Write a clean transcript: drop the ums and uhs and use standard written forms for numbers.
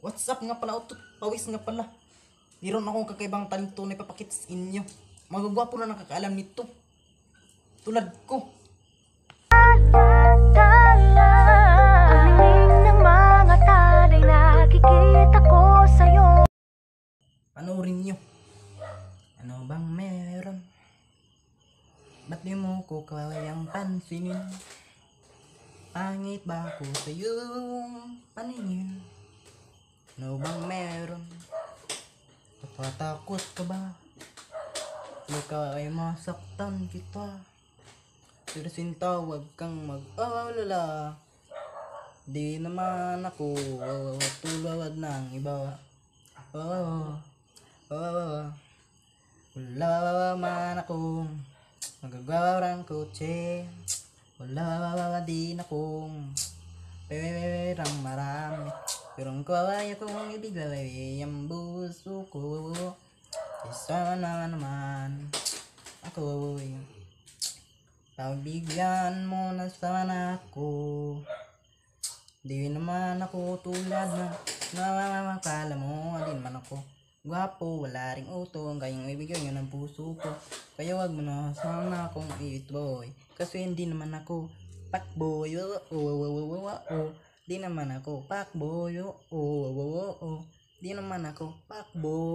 What's up nga pala, utot, pawis nga pala. Meron akong kakaibang talento na ipapakita sa inyo. Magagwapo na nakakaalam nito. Tulad ko. Ng mga talay nakikita ko sa'yo. Panoorin nyo. Ano bang meron? Ba't di mo ko kayang pansinin? Pangit ba ako sa iyong paningin? Ano bang meron? Natatakot ka ba? Ikaw ay masaktan kita. Pero sinta, huwag kang mag-alala. Di naman ako tulad ng iba. Wala man akong magagawang kotse. Wala din akong perang marami. Pero ang kaya kong ibigay ang puso ko. Isa na naman ako. Pagbigyan mo na sana ako. Di naman ako tulad na nakakala mo. Di naman ako gwapo, wala ring utong. Kayang ibigay nyo ng puso ko. Kaya wag mo na sana akong i-boy. Kasi hindi naman ako pakboy. Di naman ako pakboy. Di naman ako pakboy.